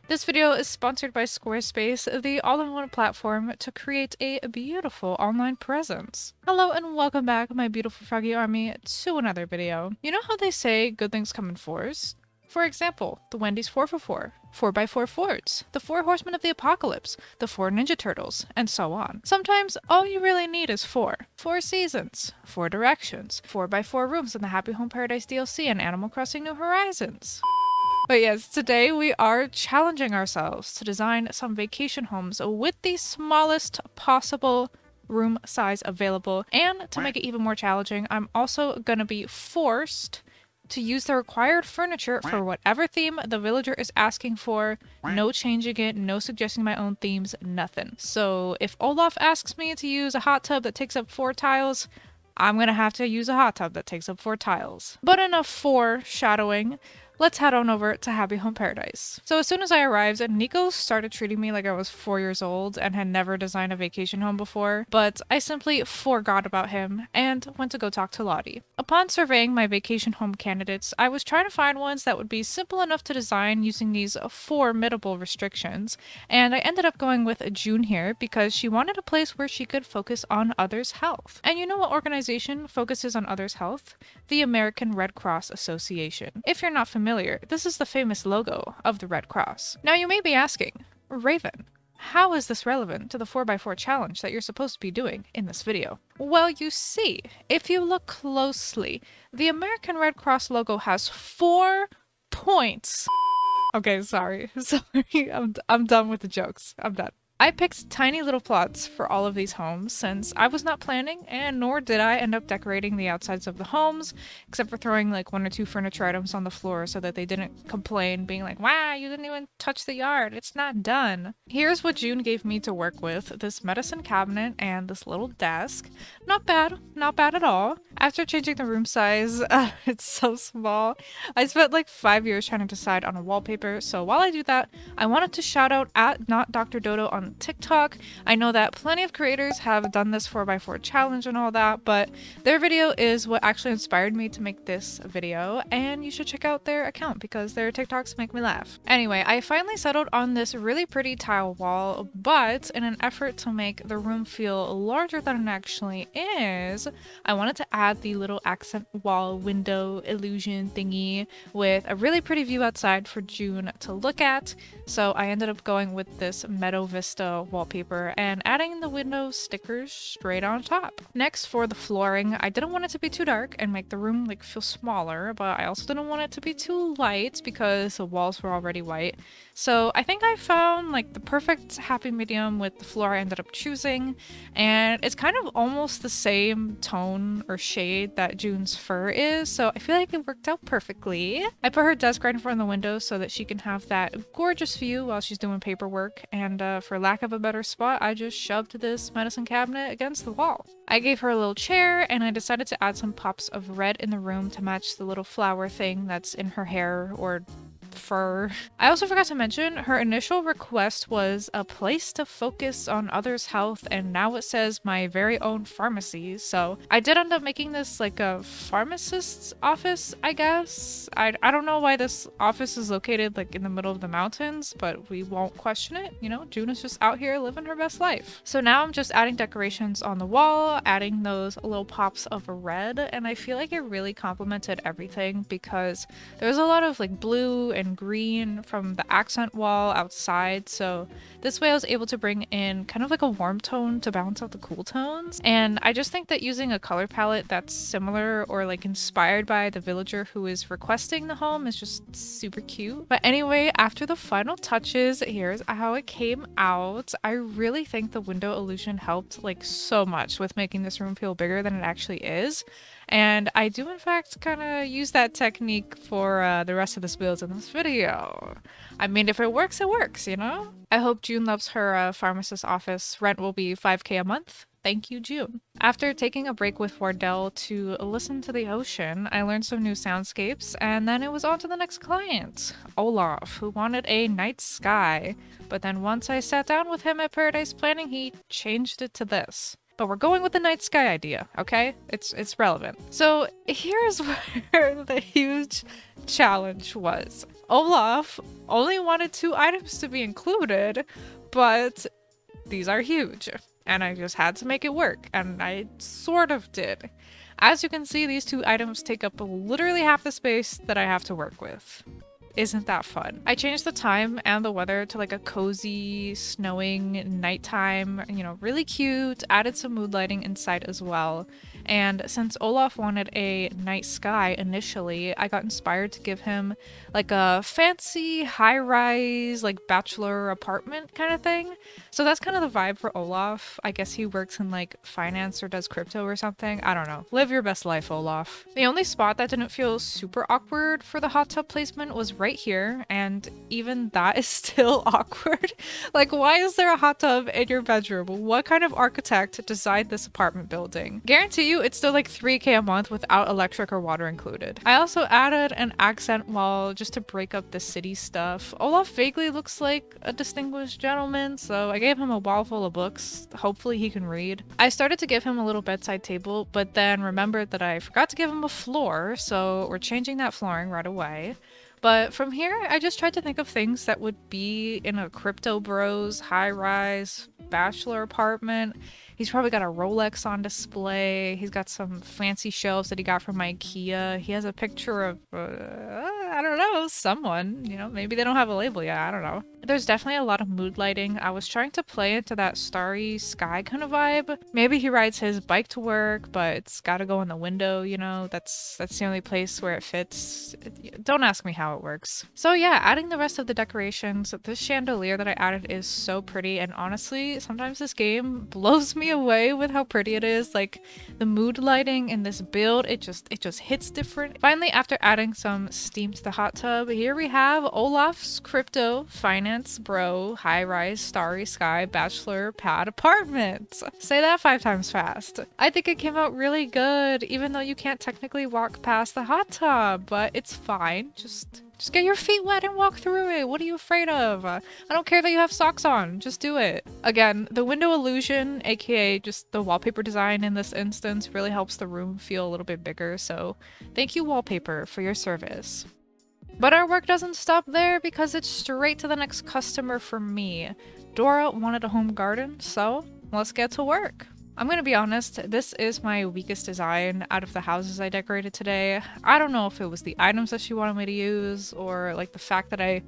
This video is sponsored by Squarespace, the all-in-one platform to create a beautiful online presence. Hello and welcome back, my beautiful froggy army, to another video. You know how they say good things come in fours? For example, the Wendy's 4x4, 4x4 Fords, the 4 Horsemen of the Apocalypse, the 4 Ninja Turtles, and so on. Sometimes all you really need is 4. 4 seasons, 4 directions, 4x4 rooms in the Happy Home Paradise DLC and Animal Crossing New Horizons. But yes, today we are challenging ourselves to design some vacation homes with the smallest possible room size available. And to make it even more challenging, I'm also going to be forced to use the required furniture for whatever theme the villager is asking for. No changing it, no suggesting my own themes, nothing. So if Olaf asks me to use a hot tub that takes up 4 tiles, I'm gonna have to use a hot tub that takes up 4 tiles. But enough foreshadowing. Let's head on over to Happy Home Paradise. So as soon as I arrived, Nico started treating me like I was 4 years old and had never designed a vacation home before, but I simply forgot about him and went to go talk to Lottie. Upon surveying my vacation home candidates, I was trying to find ones that would be simple enough to design using these formidable restrictions, and I ended up going with June here because she wanted a place where she could focus on others' health. And you know what organization focuses on others' health? The American Red Cross Association. If you're not familiar, this is the famous logo of the Red Cross. Now you may be asking, Raven, how is this relevant to the 4x4 challenge that you're supposed to be doing in this video? Well, you see, if you look closely, the American Red Cross logo has 4 points. Okay, sorry. I'm done with the jokes. I'm done. I picked tiny little plots for all of these homes since I was not planning, and nor did I end up decorating the outsides of the homes, except for throwing like 1 or 2 furniture items on the floor so that they didn't complain, being like, wow, you didn't even touch the yard, it's not done. Here's what June gave me to work with: this medicine cabinet and this little desk. Not bad at all. After changing the room size, it's so small. I spent like 5 years trying to decide on a wallpaper, so while I do that, I wanted to shout out at Not Dr. Dodo on TikTok. I know that plenty of creators have done this 4x4 challenge and all that, but their video is what actually inspired me to make this video, and you should check out their account because their TikToks make me laugh. Anyway, I finally settled on this really pretty tile wall, but in an effort to make the room feel larger than it actually is, I wanted to add the little accent wall window illusion thingy with a really pretty view outside for June to look at. So I ended up going with this Meadow Vista wallpaper and adding the window stickers straight on top. Next, for the flooring, I didn't want it to be too dark and make the room like feel smaller, but I also didn't want it to be too light because the walls were already white. So I think I found like the perfect happy medium with the floor I ended up choosing, and it's kind of almost the same tone or shade that June's fur is, so I feel like it worked out perfectly. I put her desk right in front of the window so that she can have that gorgeous view while she's doing paperwork, and for lack of a better spot, I just shoved this medicine cabinet against the wall. I gave her a little chair, and I decided to add some pops of red in the room to match the little flower thing that's in her hair or fur. I also forgot to mention her initial request was a place to focus on others' health, and now it says my very own pharmacy. So I did end up making this like a pharmacist's office, I guess. I don't know why this office is located like in the middle of the mountains, but we won't question it. You know, June is just out here living her best life. So now I'm just adding decorations on the wall, adding those little pops of red, and I feel like it really complemented everything because there's a lot of like blue and green from the accent wall outside, so this way I was able to bring in kind of like a warm tone to balance out the cool tones. And I just think that using a color palette that's similar or like inspired by the villager who is requesting the home is just super cute. But anyway, after the final touches, here's how it came out. I really think the window illusion helped like so much with making this room feel bigger than it actually is. And I do in fact kind of use that technique for the rest of the builds in this video. I mean, if it works, it works, you know? I hope June loves her pharmacist office. Rent will be $5K a month. Thank you, June. After taking a break with Wardell to listen to the ocean, I learned some new soundscapes, and then it was on to the next client, Olaf, who wanted a night sky. But then once I sat down with him at Paradise Planning, he changed it to this. But we're going with the night sky idea, okay? It's relevant. So here's where the huge challenge was. Olaf only wanted 2 items to be included, but these are huge. And I just had to make it work, and I sort of did. As you can see, these 2 items take up literally half the space that I have to work with. Isn't that fun? I changed the time and the weather to like a cozy, snowing nighttime, really cute, added some mood lighting inside as well. And since Olaf wanted a night sky initially, I got inspired to give him like a fancy high-rise, like bachelor apartment kind of thing. So that's kind of the vibe for Olaf. I guess he works in like finance or does crypto or something. I don't know. Live your best life, Olaf. The only spot that didn't feel super awkward for the hot tub placement was right here, and even that is still awkward. Like, why is there a hot tub in your bedroom? What kind of architect designed this apartment building? Guarantee you it's still like 3K a month without electric or water included. I also added an accent wall just to break up the city stuff. Olaf vaguely looks like a distinguished gentleman, so I gave him a wall full of books. Hopefully he can read. I started to give him a little bedside table, but then remembered that I forgot to give him a floor, so we're changing that flooring right away. But from here, I just tried to think of things that would be in a Crypto Bros high-rise bachelor apartment. He's probably got a Rolex on display. He's got some fancy shelves that he got from IKEA. He has a picture of, I don't know, someone. Maybe they don't have a label yet. I don't know. There's definitely a lot of mood lighting. I was trying to play into that starry sky kind of vibe. Maybe he rides his bike to work, but it's gotta go in the window, That's the only place where it fits. Don't ask me how it works. So yeah, adding the rest of the decorations. This chandelier that I added is so pretty, and honestly, sometimes this game blows me away with how pretty it is. Like, the mood lighting in this build, it just hits different. Finally, after adding some steam to the hot tub, here we have Olaf's crypto finance bro high-rise starry sky bachelor pad apartment. Say that 5 times fast. I think it came out really good, even though you can't technically walk past the hot tub, but it's fine. Just get your feet wet and walk through it. What are you afraid of? I don't care that you have socks on. Just do it. Again, the window illusion, aka just the wallpaper design in this instance, really helps the room feel a little bit bigger. So thank you, wallpaper, for your service. But our work doesn't stop there, because it's straight to the next customer for me. Dora wanted a home garden, so let's get to work. I'm gonna be honest, this is my weakest design out of the houses I decorated today. I don't know if it was the items that she wanted me to use, or like the fact that I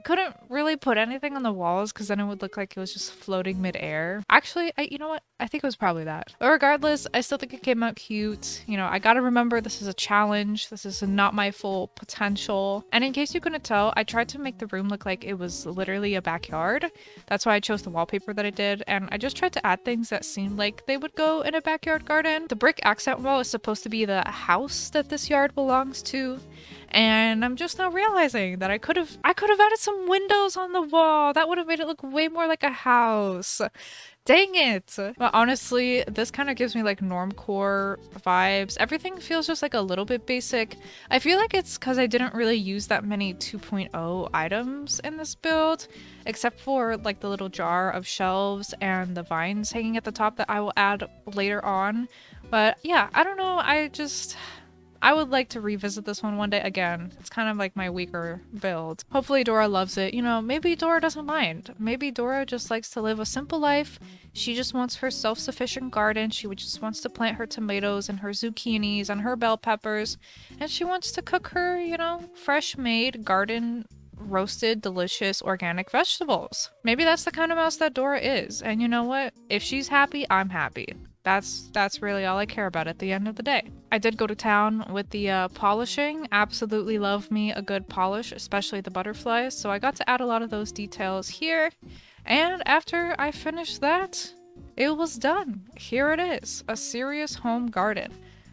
couldn't really put anything on the walls because then it would look like it was just floating mid-air. Actually, you know what? I think it was probably that. But regardless, I still think it came out cute. I gotta remember this is a challenge. This is not my full potential. And in case you couldn't tell, I tried to make the room look like it was literally a backyard. That's why I chose the wallpaper that I did. And I just tried to add things that seemed like they would go in a backyard garden. The brick accent wall is supposed to be the house that this yard belongs to. And I'm just now realizing that I could have added some windows on the wall. That would have made it look way more like a house. Dang it. But honestly, this kind of gives me like normcore vibes. Everything feels just like a little bit basic. I feel like it's because I didn't really use that many 2.0 items in this build, except for like the little jar of shelves and the vines hanging at the top that I will add later on. But yeah, I don't know. I would like to revisit this one day again. It's kind of like my weaker build. Hopefully Dora loves it. Maybe Dora doesn't mind. Maybe Dora just likes to live a simple life. She just wants her self-sufficient garden. She just wants to plant her tomatoes and her zucchinis and her bell peppers. And she wants to cook her, fresh-made garden roasted, delicious, organic vegetables. Maybe that's the kind of mouse that Dora is. And you know what? If she's happy, I'm happy. That's really all I care about at the end of the day. I did go to town with the polishing. Absolutely love me a good polish, especially the butterflies. So I got to add a lot of those details here. And after I finished that, it was done. Here it is, a serious home garden.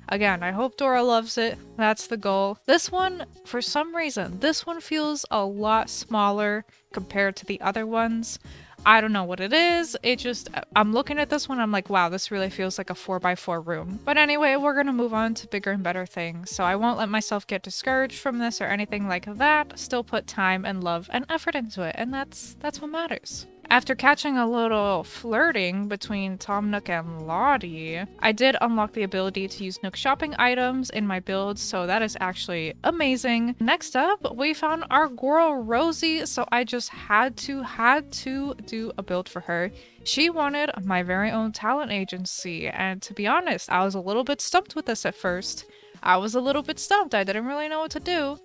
Again, I hope Dora loves it. That's the goal. This one, for some reason, this one feels a lot smaller compared to the other ones. I don't know what it is. I'm looking at this one, I'm like, wow, this really feels like a 4x4 room. But anyway, we're gonna move on to bigger and better things. So I won't let myself get discouraged from this or anything like that. Still put time and love and effort into it, and that's what matters. After catching a little flirting between Tom Nook and Lottie, I did unlock the ability to use Nook shopping items in my builds, so that is actually amazing. Next up, we found our girl Rosie, so I just had to do a build for her. She wanted my very own talent agency, and to be honest, I was a little bit stumped with this at first. I didn't really know what to do.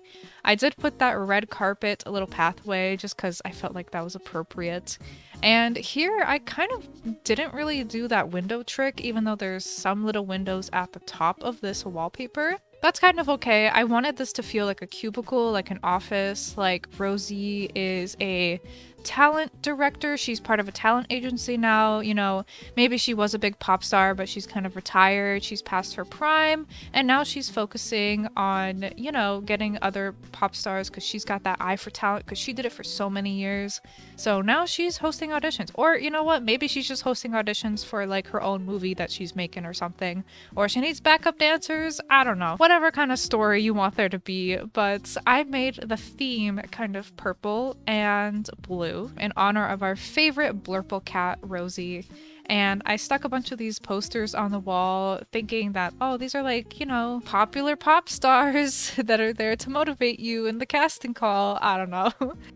I did put that red carpet, a little pathway, just because I felt like that was appropriate. And here I kind of didn't really do that window trick, even though there's some little windows at the top of this wallpaper. That's kind of okay. I wanted this to feel like a cubicle, like an office, like Rosie is a talent director. She's part of a talent agency now. You know, maybe she was a big pop star, but she's kind of retired. She's past her prime, and now she's focusing on, you know, getting other pop stars because she's got that eye for talent because she did it for so many years. So now she's hosting auditions. Or, you know what? Maybe she's just hosting auditions for like her own movie that she's making or something. Or she needs backup dancers. I don't know. Whatever kind of story you want there to be. But I made the theme kind of purple and blue in honor of our favorite blurple cat, Rosie. And I stuck a bunch of these posters on the wall thinking that, oh, these are like, you know, popular pop stars that are there to motivate you in the casting call. I don't know.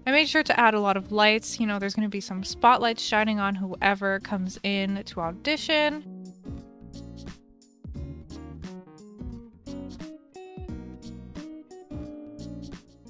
I made sure to add a lot of lights. You know, there's going to be some spotlights shining on whoever comes in to audition.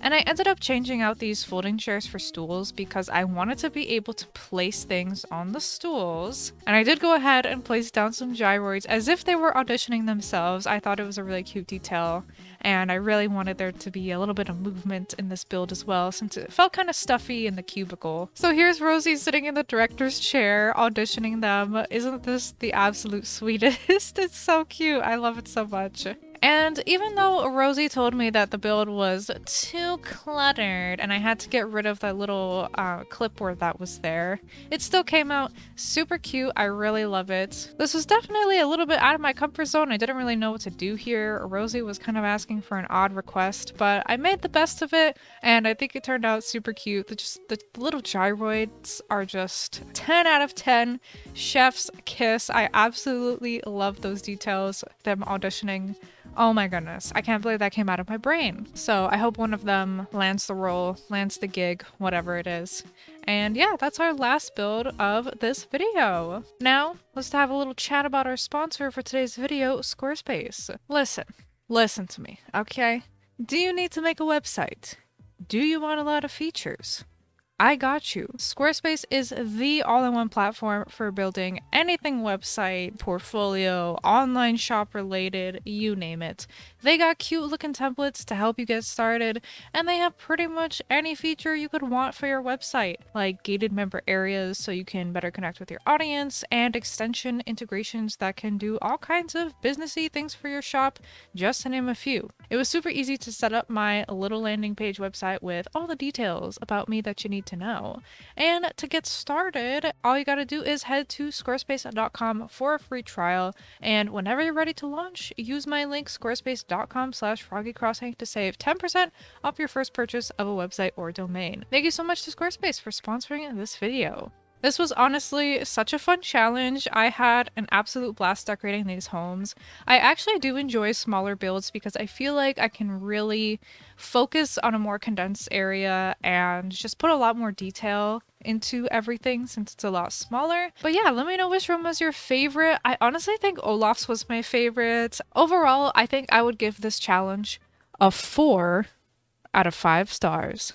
And I ended up changing out these folding chairs for stools because I wanted to be able to place things on the stools. And I did go ahead and place down some gyroids as if they were auditioning themselves. I thought it was a really cute detail. And I really wanted there to be a little bit of movement in this build as well, since it felt kind of stuffy in the cubicle. So here's Rosie sitting in the director's chair, auditioning them. Isn't this the absolute sweetest? It's so cute. I love it so much. And even though Rosie told me that the build was too cluttered and I had to get rid of that little clipboard that was there, it still came out super cute. I really love it. This was definitely a little bit out of my comfort zone. I didn't really know what to do here. Rosie was kind of asking for an odd request, but I made the best of it and I think it turned out super cute. The little gyroids are just 10 out of 10. Chef's kiss. I absolutely love those details, them auditioning. Oh my goodness, I can't believe that came out of my brain. So I hope one of them lands the role, lands the gig, whatever it is. And yeah, that's our last build of this video. Now, let's have a little chat about our sponsor for today's video, Squarespace. Listen to me, okay? Do you need to make a website? Do you want a lot of features? I got you. Squarespace is the all-in-one platform for building anything website, portfolio, online shop related, you name it. They got cute looking templates to help you get started, and they have pretty much any feature you could want for your website, like gated member areas so you can better connect with your audience, and extension integrations that can do all kinds of businessy things for your shop, just to name a few. It was super easy to set up my little landing page website with all the details about me that you need to know. And to get started, all you gotta do is head to squarespace.com for a free trial, and whenever you're ready to launch, use my link squarespace.com/froggycrossing to save 10% off your first purchase of a website or domain. Thank you so much to Squarespace for sponsoring this video. This was honestly such a fun challenge. I had an absolute blast decorating these homes. I actually do enjoy smaller builds because I feel like I can really focus on a more condensed area and just put a lot more detail into everything since it's a lot smaller. But yeah, let me know which room was your favorite. I honestly think Olaf's was my favorite. Overall, I think I would give this challenge a 4 out of 5 stars.